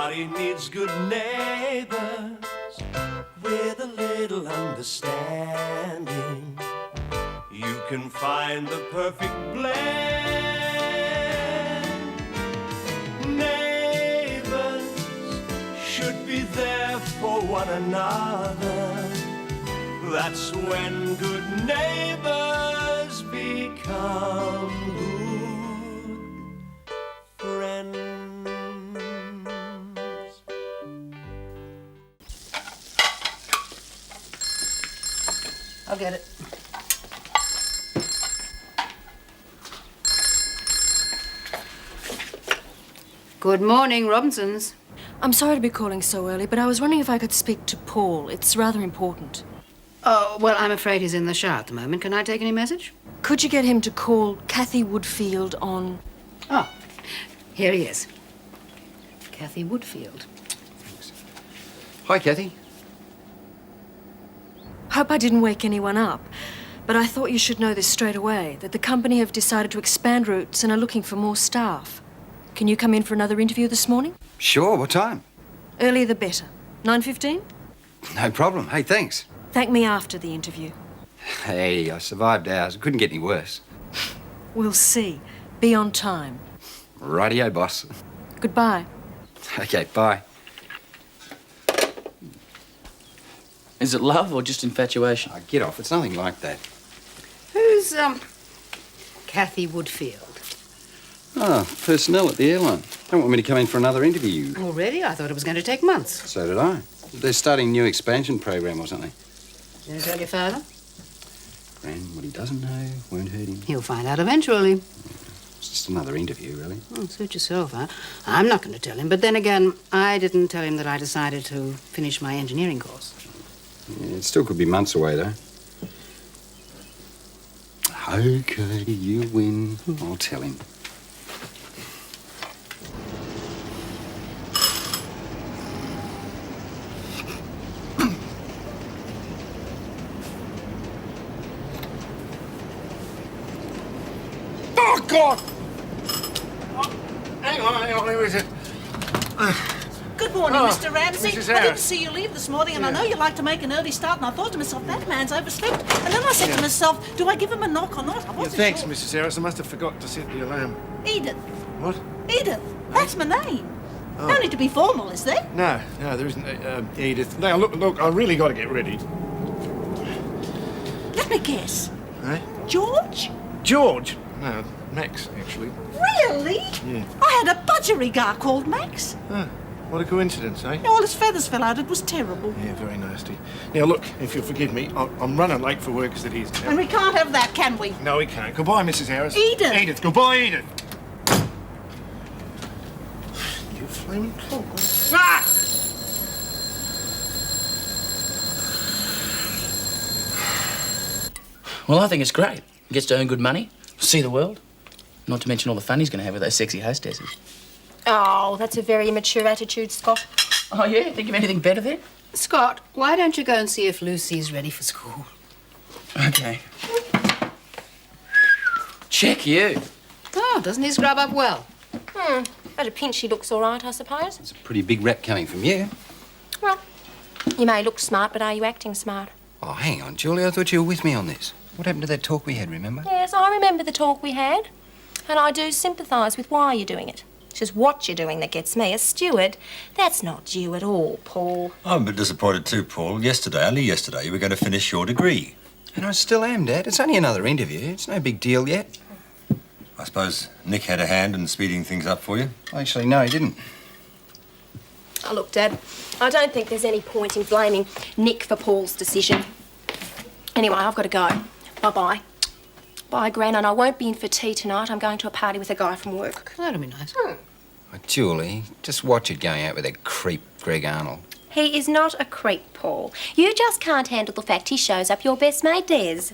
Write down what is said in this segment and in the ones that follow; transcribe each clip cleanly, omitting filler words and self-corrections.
Everybody needs good neighbours with a little understanding. You can find the perfect blend. Neighbours should be there for one another. That's when good neighbours become good friends. I'll get it. Good morning, Robinsons. I'm sorry to be calling so early, but I was wondering if I could speak to Paul. It's rather important. Oh, well, I'm afraid he's in the shower at the moment. Can I take any message? Could you get him to call Kathy Woodfield on... Oh, here he is. Kathy Woodfield. Thanks. Hi, Kathy. Hope I didn't wake anyone up, but I thought you should know this straight away, that the company have decided to expand routes and are looking for more staff. Can you come in for another interview this morning? Sure, what time? Earlier the better. 9:15? No problem. Hey, thanks. Thank me after the interview. Hey, I survived ours. It couldn't get any worse. We'll see. Be on time. Rightio, boss. Goodbye. Okay, bye. Is it love or just infatuation? Oh, get off. It's nothing like that. Who's, Kathy Woodfield? Oh, personnel at the airline. Don't want me to come in for another interview. Already? I thought it was going to take months. So did I. They're starting a new expansion program or something. Did you tell your father? Gran, what he doesn't know won't hurt him. He'll find out eventually. It's just another interview, really. Oh, suit yourself, huh? I'm not going to tell him, but then again, I didn't tell him that I decided to finish my engineering course. Yeah, it still could be months away, though. Okay, you win. I'll tell him. Oh, God! Oh, hang on, who is it? Good morning, Oh, Mr. Ramsay. Mrs. I didn't Harris. see you leave this morning, and I Yeah. know you like to make an early start, and I thought to myself, that man's overslept. And then I said to myself, do I give him a knock or not? I Yeah, wasn't thanks, sure. Mrs. Harris. I must have forgot to set the alarm. Edith. What? Edith. That's my name. Oh. No need to be formal, is there? No, there isn't. Edith. Now, look, I really got to get ready. Let me guess. Eh? George? George? No, Max, actually. Really? Yeah. I had a budgerigar called Max. Oh, what a coincidence, eh? All his feathers fell out. It was terrible. Yeah, very nasty. Now, look, if you'll forgive me, I'm running late for work as it is now. And we can't have that, can we? No, we can't. Goodbye, Mrs. Harris. Edith! Edith, goodbye, Edith! You flaming clock. Ah! Well, I think it's great. He gets to earn good money, see the world. Not to mention all the fun he's going to have with those sexy hostesses. Oh, that's a very immature attitude, Scott. Oh, yeah? Think of anything better then? Scott, why don't you go and see if Lucy's ready for school? Okay. Check you. Oh, doesn't he scrub up well? At a pinch, he looks all right, I suppose. It's a pretty big rap coming from you. Well, you may look smart, but are you acting smart? Oh, hang on, Julie. I thought you were with me on this. What happened to that talk we had, remember? Yes, I remember the talk we had. And I do sympathise with why you're doing it. It's just what you're doing that gets me. A steward, that's not you at all, Paul. I'm a bit disappointed too, Paul. Only yesterday, you were going to finish your degree. And I still am, Dad. It's only another interview. It's no big deal yet. I suppose Nick had a hand in speeding things up for you? Actually, no, he didn't. Oh, look, Dad, I don't think there's any point in blaming Nick for Paul's decision. Anyway, I've got to go. Bye-bye. Bye, Gran, and I won't be in for tea tonight. I'm going to a party with a guy from work. That'll be nice. Oh, Julie, just watch it going out with that creep Greg Arnold. He is not a creep, Paul. You just can't handle the fact he shows up your best mate, Des.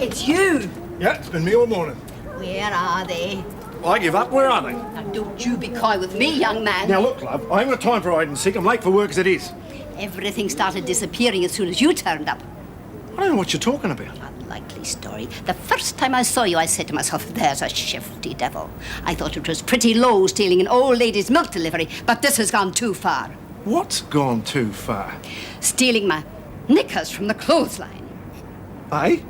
It's you. Yeah, it's been me all morning. Where are they? I give up. Where are they? Now, don't you be coy with me, young man. Now, look, love, I haven't got time for hide and seek. I'm late for work as it is. Everything started disappearing as soon as you turned up. I don't know what you're talking about. likely story. The first time I saw you, I said to myself, there's a shifty devil. I thought it was pretty low stealing an old lady's milk delivery, but this has gone too far. What's gone too far? Stealing my knickers from the clothesline. Eh?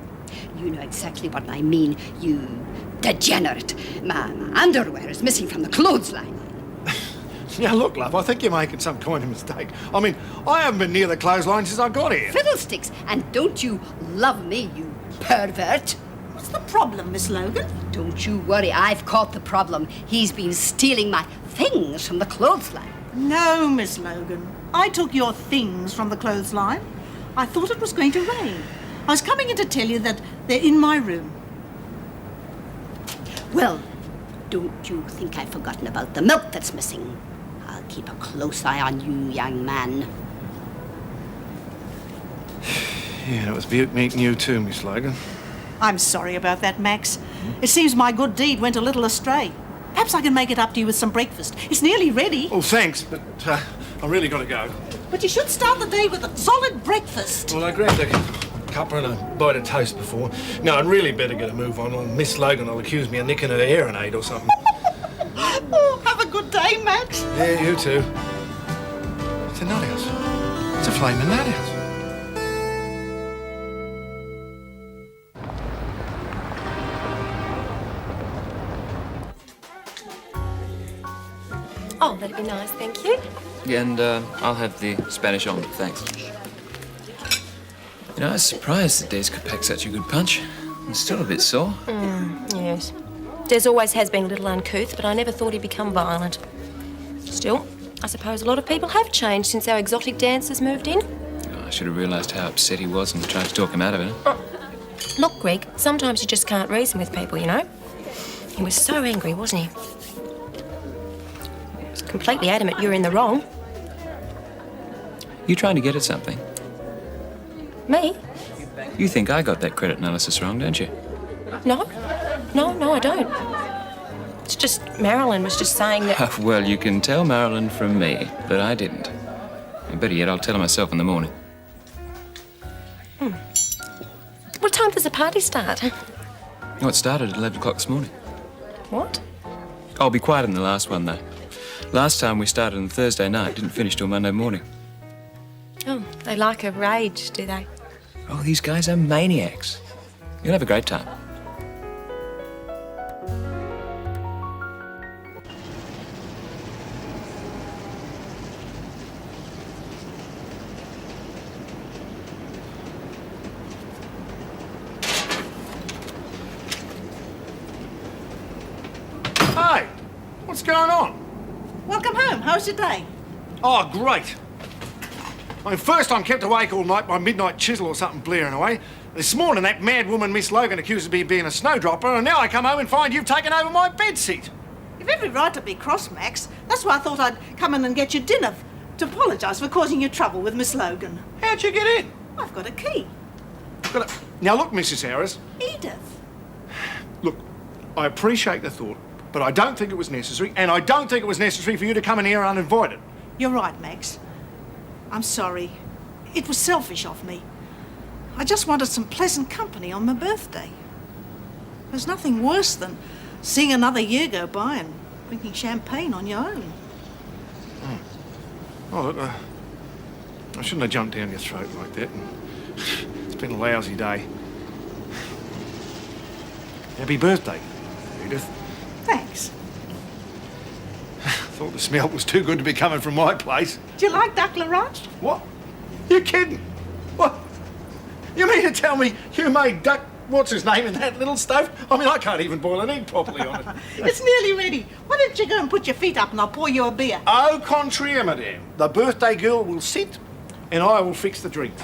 You know exactly what I mean, you degenerate. My underwear is missing from the clothesline. Now, look, love, I think you're making some kind of mistake. I mean, I haven't been near the clothesline since I got here. Fiddlesticks! And don't you love me, you pervert? What's the problem, Miss Logan? Don't you worry, I've caught the problem. He's been stealing my things from the clothesline. No, Miss Logan. I took your things from the clothesline. I thought it was going to rain. I was coming in to tell you that they're in my room. Well, don't you think I've forgotten about the milk that's missing? I'll keep a close eye on you, young man. Yeah, it was beaut meeting you too, Miss Logan. I'm sorry about that, Max. It seems my good deed went a little astray. Perhaps I can make it up to you with some breakfast. It's nearly ready. Oh, thanks, but I really got to go. But you should start the day with a solid breakfast. Well, I grabbed a cuppa and a bite of toast before. No, I'd really better get a move on, or Miss Logan will accuse me of nicking her hearing aid or something. Oh, have a good day, Max. Yeah, you too. It's a nut house. It's a flaming nut house. Oh, that'd be nice, thank you. Yeah, and I'll have the Spanish omelette, thanks. You know, I was surprised that Des could pack such a good punch. I'm still a bit sore. Yes. Des always has been a little uncouth, but I never thought he'd become violent. Still, I suppose a lot of people have changed since our exotic dancers moved in. Oh, I should have realised how upset he was and tried to talk him out of it. Look, Greg, sometimes you just can't reason with people, you know? He was so angry, wasn't he? He was completely adamant you're in the wrong. You trying to get at something? Me? You think I got that credit analysis wrong, don't you? No, I don't. It's just Marilyn was just saying that... Well, you can tell Marilyn from me, but I didn't. And better yet, I'll tell her myself in the morning. What time does the party start? Oh, it started at 11 o'clock this morning. What? I'll be quieter than the last one, though. Last time we started on Thursday night, didn't finish till Monday morning. Oh, they like a rage, do they? Oh, these guys are maniacs. You'll have a great time. Hey, what's going on? Welcome home. How's your day? Oh, great. I mean, first I'm kept awake all night by midnight chisel or something blaring away. This morning that mad woman, Miss Logan, accuses me of being a snowdropper, and now I come home and find you've taken over my bedseat. You've every right to be cross, Max. That's why I thought I'd come in and get you dinner to apologise for causing you trouble with Miss Logan. How'd you get in? I've got a key. Now look, Mrs. Harris. Edith. Look, I appreciate the thought, but I don't think it was necessary, and I don't think it was necessary for you to come in here uninvited. You're right, Max. I'm sorry. It was selfish of me. I just wanted some pleasant company on my birthday. There's nothing worse than seeing another year go by and drinking champagne on your own. Oh, look, I shouldn't have jumped down your throat like that. It's been a lousy day. Happy birthday, Edith. Thanks. Thought the smell was too good to be coming from my place. Do you like duck Lorraine? What? You kidding? What? You mean to tell me you made duck, what's his name, in that little stove? I mean, I can't even boil an egg properly on it. It's nearly ready. Why don't you go and put your feet up and I'll pour you a beer? Au contraire, madame. The birthday girl will sit and I will fix the drinks.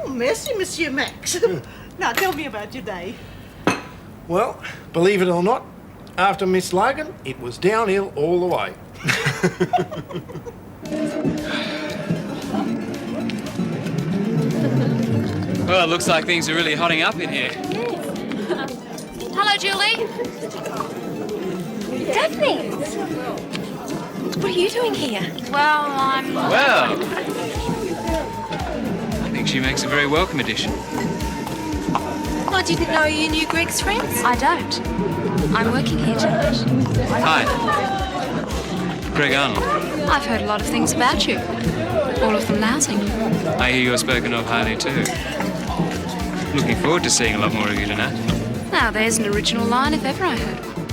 Merci, Monsieur Max. Now, tell me about your day. Well, believe it or not, after Miss Logan, it was downhill all the way. Well, it looks like things are really hotting up in here. Hello, Julie. Daphne. What are you doing here? Well, I'm... Well, I think she makes a very welcome addition. Oh, I didn't know you knew Greg's friends. I don't. I'm working here tonight. Hi. Greg Arnold. I've heard a lot of things about you. All of them lousy. I hear you're spoken of highly too. Looking forward to seeing a lot more of you tonight. Now, there's an original line if ever I heard one.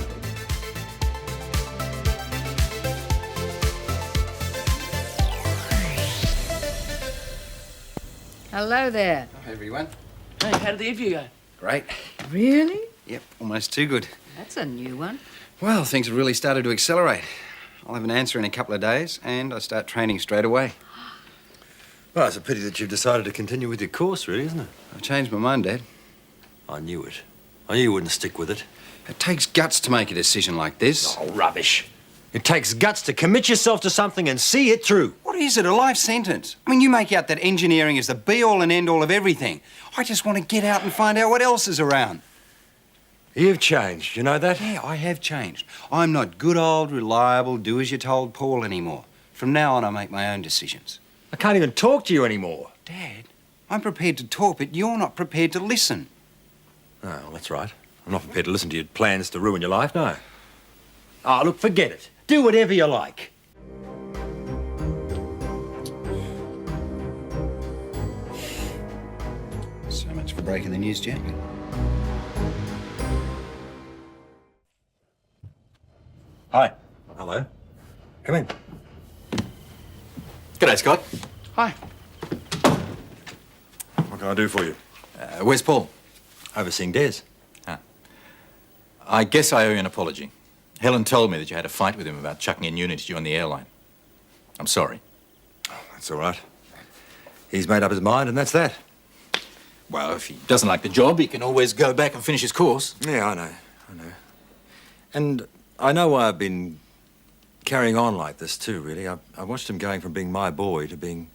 Hello there. Hi, everyone. Hey, how did the interview go? Great. Really? Yep, almost too good. That's a new one. Well, things have really started to accelerate. I'll have an answer in a couple of days, and I start training straight away. Well, it's a pity that you've decided to continue with your course, really, isn't it? I've changed my mind, Dad. I knew it. I knew you wouldn't stick with it. It takes guts to make a decision like this. Oh, rubbish. It takes guts to commit yourself to something and see it through. What is it, a life sentence? I mean, you make out that engineering is the be-all and end-all of everything. I just want to get out and find out what else is around. You've changed, you know that? Yeah, I have changed. I'm not good old, reliable, do-as-you're-told Paul anymore. From now on, I make my own decisions. I can't even talk to you anymore. Dad, I'm prepared to talk, but you're not prepared to listen. Oh, well, that's right. I'm not prepared to listen to your plans to ruin your life, no. Oh, look, forget it. Do whatever you like. So much for breaking the news, Jack. Hi. Hello. Come in. G'day, Scott. Hi. What can I do for you? Where's Paul? Overseeing Des. I guess I owe you an apology. Helen told me that you had a fight with him about chucking in units due on the airline. I'm sorry. Oh, that's all right. He's made up his mind, and that's that. Well, if he doesn't like the job, he can always go back and finish his course. Yeah, I know. And I know why I've been carrying on like this, too, really. I watched him going from being my boy to being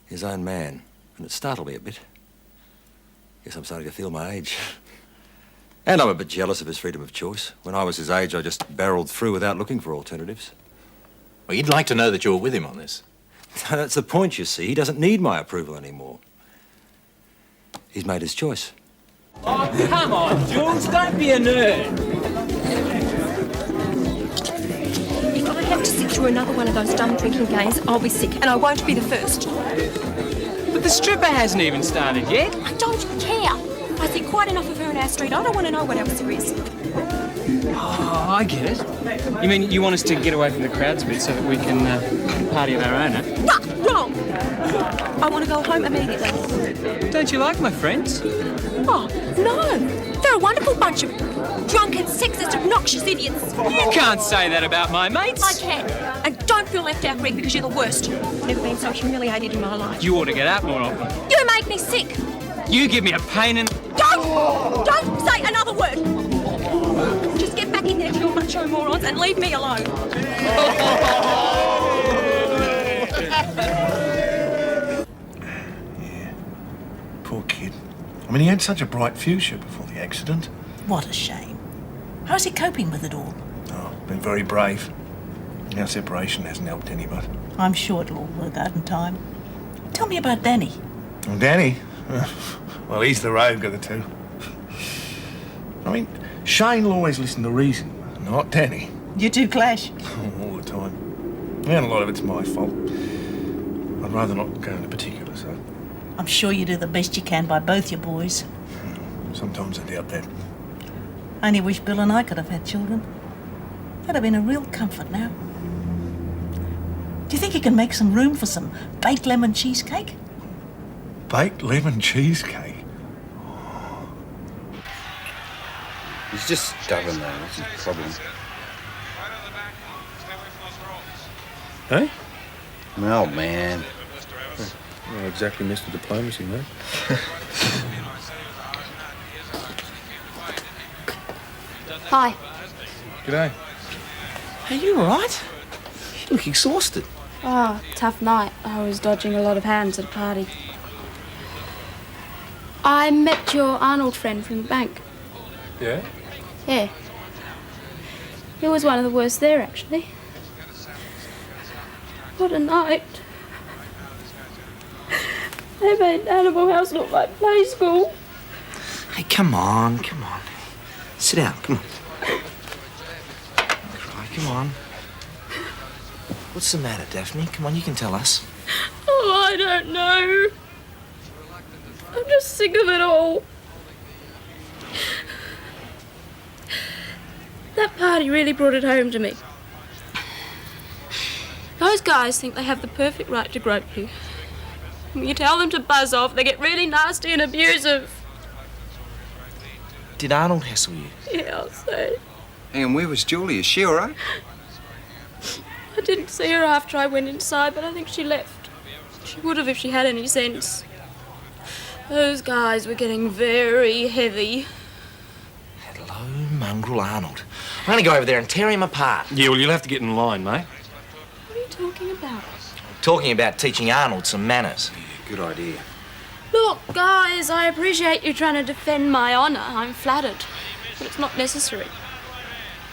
his own man, and it startled me a bit. Guess I'm starting to feel my age. And I'm a bit jealous of his freedom of choice. When I was his age, I just barreled through without looking for alternatives. Well, you'd like to know that you're with him on this. That's the point, you see. He doesn't need my approval anymore. He's made his choice. Oh, come on, Jules, don't be a nerd. If I have to sit through another one of those dumb drinking games, I'll be sick, and I won't be the first. But the stripper hasn't even started yet. I don't care. I see quite enough of her in our street. I don't want to know what else there is. Oh, I get it. You mean you want us to get away from the crowds a bit so that we can party of our own, eh? No, wrong. I want to go home immediately. Don't you like my friends? Oh, no. They're a wonderful bunch of drunken, sexist, obnoxious idiots. You can't say that about my mates. I can. And don't feel left out, Greg, because you're the worst. Never been so humiliated in my life. You ought to get out more often. You make me sick. You give me a pain in... Don't say another word. Just get back in there to your macho morons and leave me alone. Yeah. Poor kid. I mean, he had such a bright future before the accident. What a shame. How's he coping with it all? Oh, been very brave. Our separation hasn't helped any, but... I'm sure it'll all work out in time. Tell me about Danny. Well, Danny? Well, he's the rogue of the two. I mean, Shane will always listen to reason, not Danny. You two clash? All the time. And a lot of it's my fault. I'd rather not go into particulars, though. I'm sure you do the best you can by both your boys. Sometimes I doubt that. I only wish Bill and I could have had children. That'd have been a real comfort now. Do you think you can make some room for some baked lemon cheesecake? Baked lemon cheesecake? He's just stubborn, though. That's his problem. Hey? I'm an old man. Not exactly Mr. Diplomacy, mate. Hi. G'day. Are you all right? You look exhausted. Oh, tough night. I was dodging a lot of hands at a party. I met your Arnold friend from the bank. Yeah? Yeah. He was one of the worst there, actually. What a night. They made Animal House look like play school. Hey, come on, come on. Sit down, come on. Don't cry, come on. What's the matter, Daphne? Come on, you can tell us. Oh, I don't know. I'm just sick of it all. That party really brought it home to me. Those guys think they have the perfect right to grope you. When you tell them to buzz off, they get really nasty and abusive. Did Arnold hassle you? Yeah, I'll say. And where was Julie? Is she all right? I didn't see her after I went inside, but I think she left. She would have if she had any sense. Those guys were getting very heavy. Hello, mongrel Arnold. I'm going to go over there and tear him apart. Yeah, well, you'll have to get in line, mate. What are you talking about? I'm talking about teaching Arnold some manners. Good idea. Look, guys, I appreciate you trying to defend my honour. I'm flattered. But it's not necessary.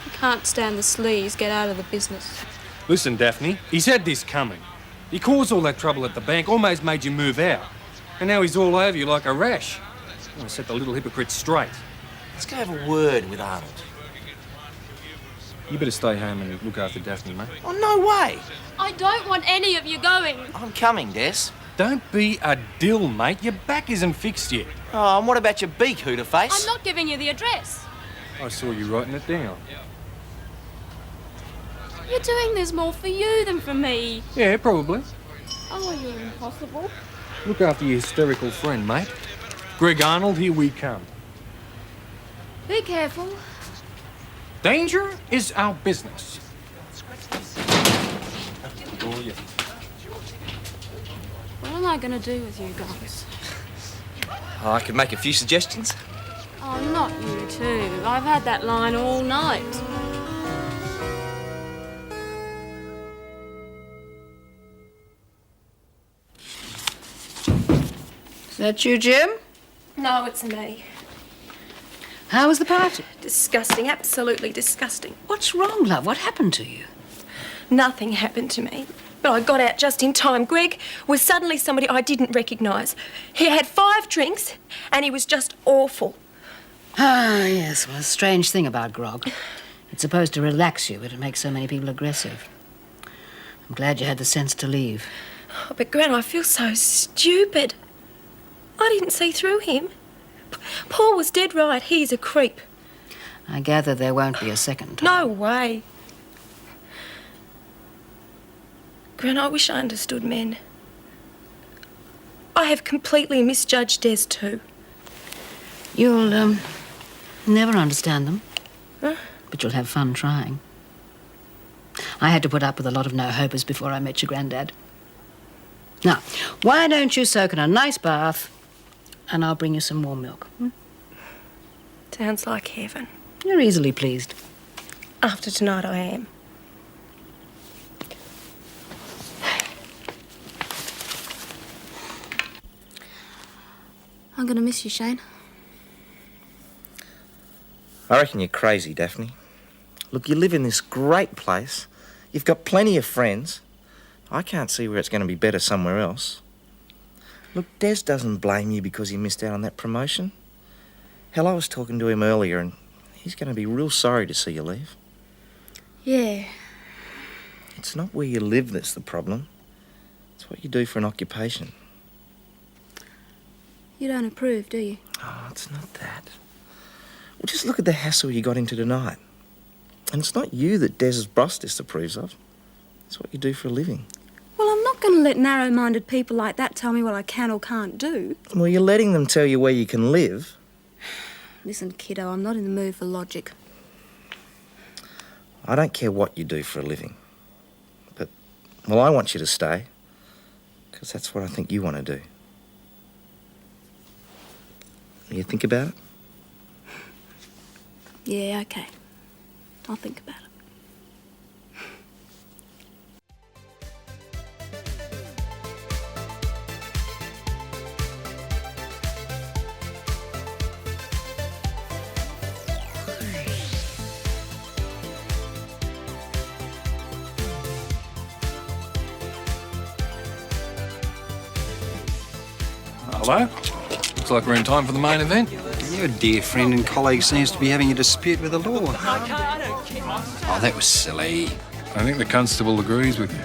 I can't stand the sleaze. Get out of the business. Listen, Daphne, he's had this coming. He caused all that trouble at the bank, almost made you move out. And now he's all over you like a rash. I want to set the little hypocrite straight. Let's go have a word with Arnold. You better stay home and look after Daphne, mate. Oh, no way. I don't want any of you going. I'm coming, Des. Don't be a dill, mate. Your back isn't fixed yet. Oh, and what about your beak, Hooterface? I'm not giving you the address. I saw you writing it down. You're doing this more for you than for me. Yeah, probably. Oh, you're impossible. Look after your hysterical friend, mate. Greg Arnold, here we come. Be careful. Danger is our business. Oh, yeah. What am I going to do with you guys? Oh, I could make a few suggestions. Oh, not you too. I've had that line all night. Is that you, Jim? No, it's me. How was the party? Disgusting, absolutely disgusting. What's wrong, love? What happened to you? Nothing happened to me. But I got out just in time. Greg was suddenly somebody I didn't recognise. He had 5 drinks and he was just awful. Ah, yes. Well, a strange thing about grog. It's supposed to relax you, but it makes so many people aggressive. I'm glad you had the sense to leave. Oh, but Gran, I feel so stupid. I didn't see through him. Paul was dead right. He's a creep. I gather there won't be a second time. No way. Gran, I wish I understood men. I have completely misjudged Des too. You'll, never understand them. Huh? But you'll have fun trying. I had to put up with a lot of no-hopers before I met your granddad. Now, why don't you soak in a nice bath and I'll bring you some more milk. Sounds like heaven. You're easily pleased. After tonight, I am. I'm going to miss you, Shane. I reckon you're crazy, Daphne. Look, you live in this great place. You've got plenty of friends. I can't see where it's going to be better somewhere else. Look, Des doesn't blame you because you missed out on that promotion. Hell, I was talking to him earlier and he's going to be real sorry to see you leave. Yeah. It's not where you live that's the problem. It's what you do for an occupation. You don't approve, do you? Oh, it's not that. Well, just look at the hassle you got into tonight. And it's not you that Des's boss disapproves of. It's what you do for a living. Well, I'm not going to let narrow-minded people like that tell me what I can or can't do. Well, you're letting them tell you where you can live. Listen, kiddo, I'm not in the mood for logic. I don't care what you do for a living. But, well, I want you to stay. Because that's what I think you want to do. You think about it? Yeah, okay. I'll think about it. Hello? Looks like we're in time for the main event. Your dear friend and colleague seems to be having a dispute with the law. Oh, that was silly. I think the constable agrees with you.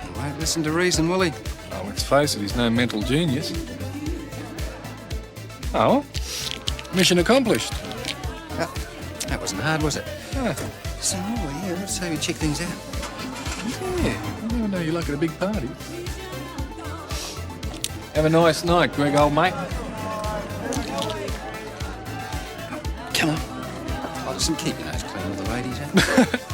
He won't listen to reason, will he? Oh, let's face it, he's no mental genius. Oh, mission accomplished. Well, that wasn't hard, was it? Yeah. So, yeah, let's say we check things out. Yeah, I never know you like at a big party. Have a nice night, Greg, old mate. Come on. I'll just keep your nose clean with the ladies, eh?